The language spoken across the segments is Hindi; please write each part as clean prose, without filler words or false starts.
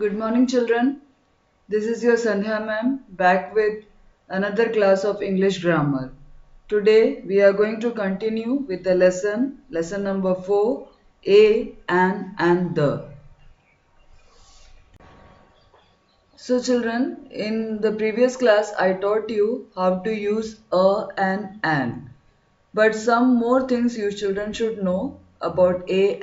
Good morning, children. This is your Sandhya ma'am back with another class of English grammar. Today we are going to continue with the lesson number 4, a, and the. So, children, in the previous class I taught you how to use a and an. But some more things you children should know about a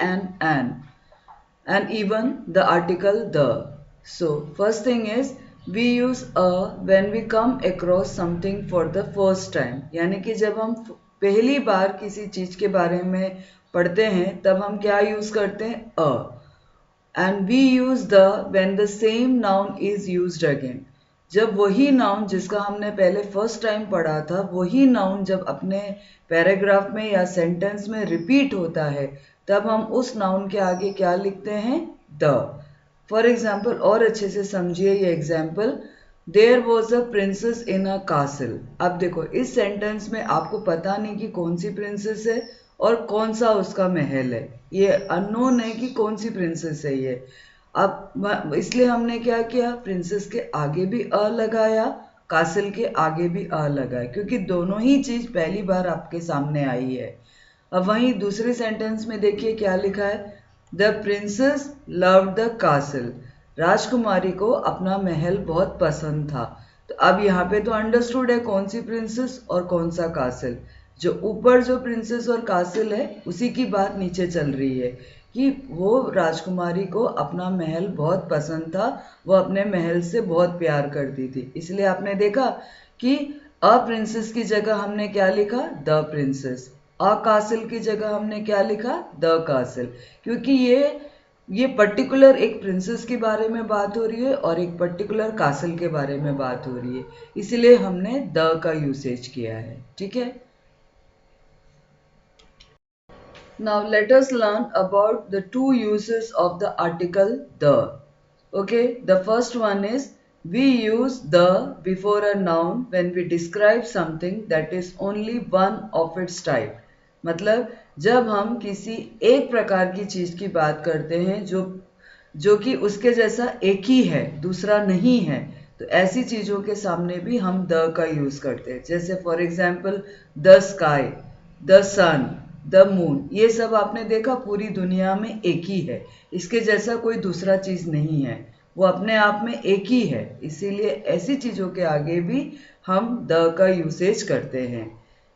and even the article the. So first thing is we use a when we come across something for the first time, यानी कि जब हम पहली बार किसी चीज के बारे में पढ़ते हैं तब हम क्या यूज करते हैं a. And we use the when the same noun is used again. जब वही नाउन जिसका हमने पहले फर्स्ट टाइम पढ़ा था वही नाउन जब अपने पैराग्राफ में या सेंटेंस में रिपीट होता है तब हम उस नाउन के आगे क्या लिखते हैं द. फॉर एग्जाम्पल और अच्छे से समझिए ये example. There was a princess in a castle. अब देखो इस सेंटेंस में आपको पता नहीं कि कौन सी प्रिंसेस है और कौन सा उसका महल है. ये अननोन है कि कौन सी प्रिंसेस है ये. अब इसलिए हमने क्या किया, प्रिंसेस के आगे भी अ लगाया, कासल के आगे भी अ लगाया, क्योंकि दोनों ही चीज पहली बार आपके सामने आई है. अब वहीं दूसरे सेंटेंस में देखिए क्या लिखा है, the princess loved the castle. राजकुमारी को अपना महल बहुत पसंद था. तो अब यहाँ पे तो अंडरस्टूड है कौन सी प्रिंसेस और कौन सा कासल. जो ऊपर जो प्रिंसेस और कासल है उसी की बात नीचे चल रही है कि वो राजकुमारी को अपना महल बहुत पसंद था, वो अपने महल से बहुत प्यार करती थी. इसलिए आपने देखा कि अ प्रिंसेस की जगह हमने क्या लिखा, द प्रिंसेस. अ कासल की जगह हमने क्या लिखा, द कासल. क्योंकि ये पर्टिकुलर एक प्रिंसेस के बारे में बात हो रही है और एक पर्टिकुलर कासल के बारे में बात हो रही है, इसलिए हमने द का यूसेज किया है. ठीक है. Now let us learn about the two uses of the article the. Okay, the first one is we use the before a noun when we describe something that is only one of its type. मतलब जब हम किसी एक प्रकार की चीज की बात करते हैं जो कि उसके जैसा एक ही है, दूसरा नहीं है, तो ऐसी चीजों के सामने भी हम द का यूज करते हैं. जैसे for example the sky, the sun, the moon. ये सब आपने देखा पूरी दुनिया में एक ही है, इसके जैसा कोई दूसरा चीज नहीं है, वो अपने आप में एक ही है. इसीलिए ऐसी चीजों के आगे भी हम द का यूसेज करते हैं.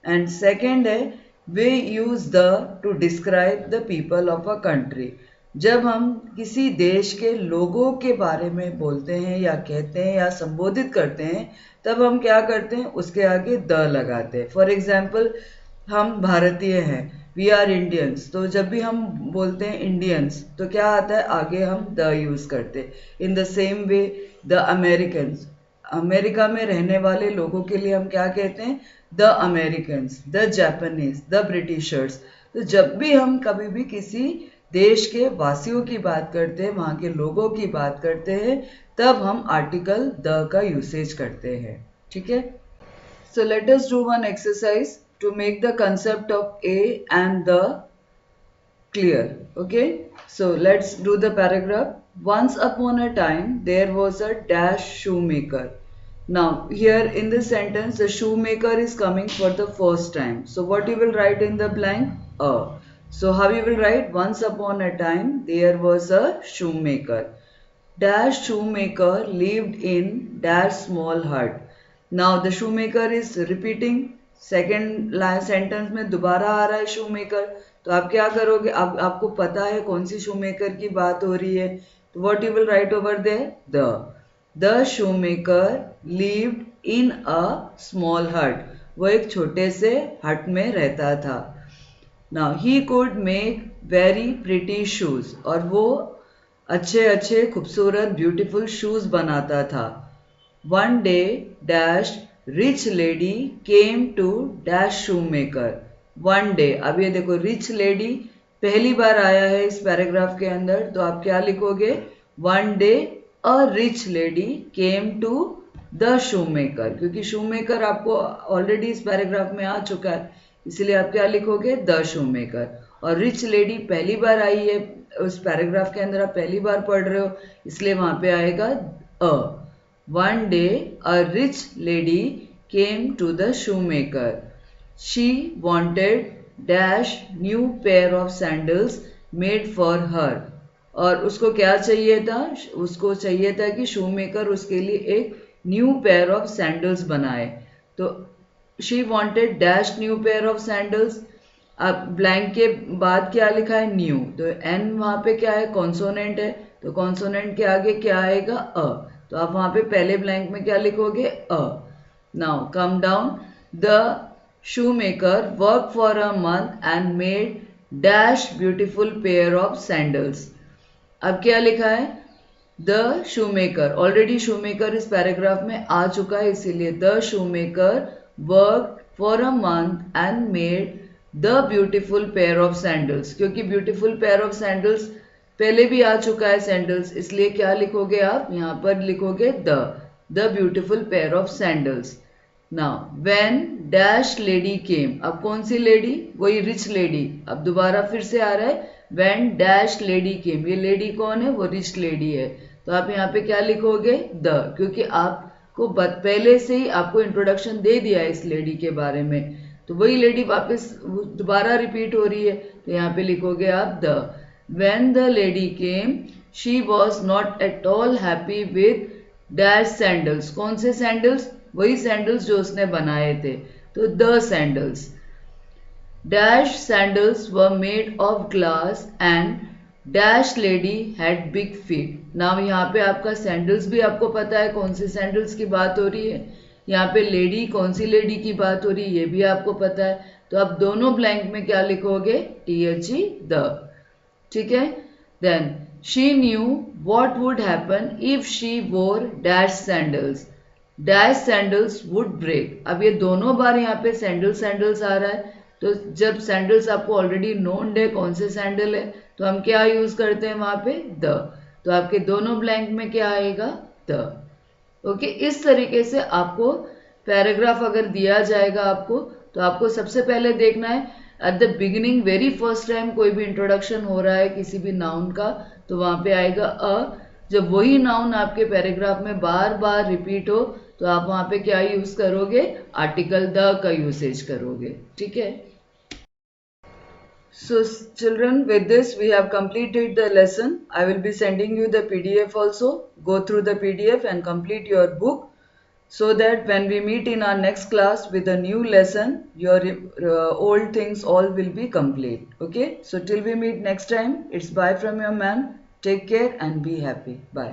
एंड सेकेंड है we use the to describe the people of a country. जब हम किसी देश के लोगों के बारे में बोलते हैं या कहते हैं या संबोधित करते हैं तब हम क्या करते हैं, उसके आगे द लगाते हैं. फॉर एग्जाम्पल हम भारतीय हैं, वी आर इंडियंस, तो जब भी हम बोलते हैं इंडियंस तो क्या आता है, आगे हम द यूज करते हैं. In the same way the Americans, America में रहने वाले लोगों के लिए हम क्या कहते हैं, the Americans, the Japanese, the Britishers. तो जब भी हम कभी भी किसी देश के वासियों की बात करते हैं, वहां के लोगों की बात करते हैं, तब हम आर्टिकल द का यूसेज करते हैं. ठीक है. So let us do one exercise to make the concept of a and the clear. Okay, so let's do the paragraph. Once upon a time there was a dash shoemaker. Now here in this sentence the shoemaker is coming for the first time, so what you will write in the blank, a. So how you will write, once upon a time there was a shoemaker. Dash shoemaker lived in dash small hut. Now the shoemaker is repeating. Second sentence में दोबारा आ रहा है shoemaker. तो आप क्या करोगे, आपको पता है कौन सी shoemaker की बात हो रही है, तो what you will write over there, the shoemaker lived in a small hut. वो एक छोटे से हट में रहता था. Now he could make very pretty shoes. और वो अच्छे अच्छे खूबसूरत ब्यूटीफुल शूज बनाता था. One day dash rich lady came to dash shoemaker. One day, अब ये देखो rich lady पहली बार आया है इस पैराग्राफ के अंदर, तो आप क्या लिखोगे, one day a rich lady came to the shoemaker. क्योंकि shoemaker आपको ऑलरेडी इस पैराग्राफ में आ चुका है, इसलिए आप क्या लिखोगे, द शूमेकर। और रिच लेडी पहली बार आई है उस पैराग्राफ के अंदर, आप पहली बार पढ़ रहे हो, इसलिए वहां पे आएगा a. One day a rich lady came to the shoemaker, she wanted dash new pair of sandals made for her. और उसको क्या चाहिए था, उसको चाहिए था कि शू मेकर उसके लिए एक न्यू पेयर ऑफ सैंडल्स बनाए। तो she wanted dash new pair of sandals. अब ब्लैंक के बाद क्या लिखा है, न्यू, तो एन वहां पे क्या है, कॉन्सोनेंट है, तो कॉन्सोनेंट के आगे क्या आएगा, अ। तो आप वहां पे पहले ब्लैंक में क्या लिखोगे, a. Now come down, the shoemaker worked for a month and made dash beautiful pair of sandals। अब क्या लिखा है, द शूमेकर, ऑलरेडी शूमेकर इस पैराग्राफ में आ चुका है, इसीलिए the shoemaker work for a month and made the beautiful pair of sandals, क्योंकि ब्यूटिफुल पेयर ऑफ सैंडल्स पहले भी आ चुका है सैंडल्स, इसलिए क्या लिखोगे आप, यहां पर लिखोगे the beautiful pair of sandals. Now when dash lady केम, अब कौन सी लेडी, वही रिच लेडी, अब दोबारा फिर से आ रहा है, व्हेन डैश लेडी केम, ये लेडी कौन है, वो रिच लेडी है। तो आप यहाँ पे क्या लिखोगे, द, क्योंकि आपको पहले से ही आपको इंट्रोडक्शन दे दिया है इस लेडी के बारे में, तो वही लेडी वापस दोबारा रिपीट हो रही है, तो यहाँ पे लिखोगे आप the. When the lady came she was not at all happy with dash sandals, कौन से सैंडल्स, वही सैंडल्स जो उसने बनाए थे, तो the sandals. Dash sandals were made of glass and dash lady had big feet. Now यहाँ पे आपका सैंडल्स भी आपको पता है कौन से सैंडल्स की बात हो रही है, यहाँ पे लेडी कौन सी लेडी की बात हो रही है ये भी आपको पता है, तो आप दोनों ब्लैंक में क्या लिखोगे, THE, द। ठीक है, then she knew what would happen if she wore dash sandals, dash sandals would break. अब ये दोनों बार यहाँ पे सैंडल्स आ रहा है, तो जब सैंडल्स आपको ऑलरेडी नोन है कौन से सैंडल है, तो हम क्या यूज करते हैं वहां पे, द। तो आपके दोनों ब्लैंक में क्या आएगा, द। ओके, इस तरीके से आपको पैराग्राफ अगर दिया जाएगा आपको, तो आपको सबसे पहले देखना है at the beginning, very first time कोई भी इंट्रोडक्शन हो रहा है किसी भी नाउन का, तो वहां पे आएगा अ। जब वही नाउन आपके पैराग्राफ में बार बार रिपीट हो, तो आप वहां पे क्या यूज करोगे, आर्टिकल द का यूसेज करोगे। ठीक है, so children, with this we have completed the lesson. I will be sending you the PDF also. Go through the PDF and complete your book, so that when we meet in our next class with a new lesson, your old things all will be complete. Okay, so till we meet next time, it's bye from your man. Take care and be happy. Bye.